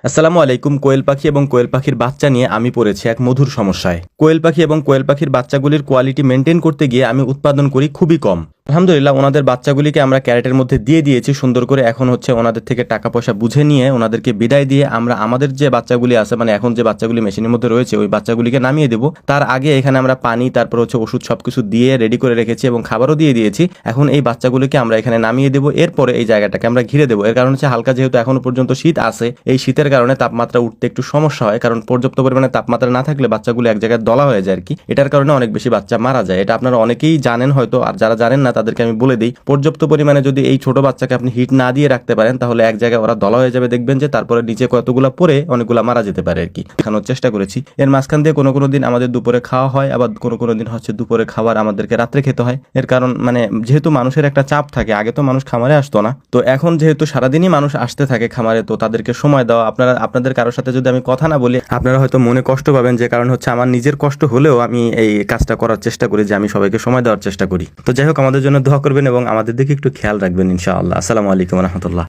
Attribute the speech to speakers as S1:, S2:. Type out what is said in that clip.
S1: আসসালামু আলাইকুম। কোয়েল পাখি এবং কোয়েল পাখির বাচ্চা নিয়ে আমি পড়েছি এক মধুর সমস্যায়। কোয়েল পাখি এবং কোয়েল পাখির বাচ্চাগুলির কোয়ালিটি মেনটেন করতে গিয়ে আমি উৎপাদন করি খুবই কম। আলহামদুলিল্লাহ ওনাদের বাচ্চাগুলিকে আমরা ক্যারেটের মধ্যে দিয়ে দিয়েছি সুন্দর করে। এখন হচ্ছে ওনাদের থেকে টাকা পয়সা বুঝে নিয়ে ওনাদেরকে বিদায় দিয়ে আমরা আমাদের যে বাচ্চাগুলি আছে, মানে এখন যে বাচ্চাগুলি মেশিনের মধ্যে রয়েছে, ওই বাচ্চাগুলিকে নামিয়ে দেবো। তার আগে এখানে আমরা পানি, তারপর হচ্ছে ওষুধ সবকিছু দিয়ে রেডি করে রেখেছি এবং খাবারও দিয়ে দিয়েছি। এখন এই বাচ্চাগুলিকে আমরা এখানে নামিয়ে দেবো, এরপরে এই জায়গাটাকে আমরা ঘিরে দেবো। এর কারণ হচ্ছে হালকা যেহেতু এখনো পর্যন্ত শীত আছে, এই শীতের কারণে তাপমাত্রা উঠতে একটু সমস্যা হয়, কারণ পর্যাপ্ত পরিমাণে তাপমাত্রা না থাকলে বাচ্চাগুলো এক জায়গায় দলা হয়ে যায় আর কি। এটার কারণে অনেক বেশি বাচ্চা মারা যায়। এটা আপনারা অনেকেই জানেন হয়তো, আর যারা জানেন না তাদেরকে আমি বলে দিই, পর্যাপ্ত পরিমাণে যদি এই ছোট বাচ্চাকে আপনি হিট না দিয়ে রাখতে পারেন তাহলে এক জায়গায় ওরা দলা হয়ে যাবে, দেখবেন যে তারপরে নিচে কতগুলা পরে অনেকগুলা মারা যেতে পারে আর কি। দেখানোর চেষ্টা করেছি। এর মাঝখান দিয়ে কোনো কোনো দিন আমাদের দুপুরে খাওয়া হয়, আবার কোনো কোনো দিন হচ্ছে দুপুরে খাবার আমাদেরকে রাত্রে খেতে হয়। এর কারণ মানে যেহেতু মানুষের একটা চাপ থাকে, আগে তো মানুষ খামারে আসতো না, তো এখন যেহেতু সারাদিনই মানুষ আসতে থাকে খামারে, তো তাদেরকে সময় দেওয়া, আপনাদের কারোর সাথে যদি আমি কথা না বলি আপনারা হয়তো মনে কষ্ট পাবেন, যে কারণ হচ্ছে আমার নিজের কষ্ট হলেও আমি এই কাজটা করার চেষ্টা করি, যে আমি সবাইকে সময় দেওয়ার চেষ্টা করি। তো যাই হোক, আমাদের জন্য দোয়া করবেন এবং আমাদের দিকে একটু খেয়াল রাখবেন ইনশাআল্লাহ। আসসালামু আলাইকুম রহমতুল্লাহ।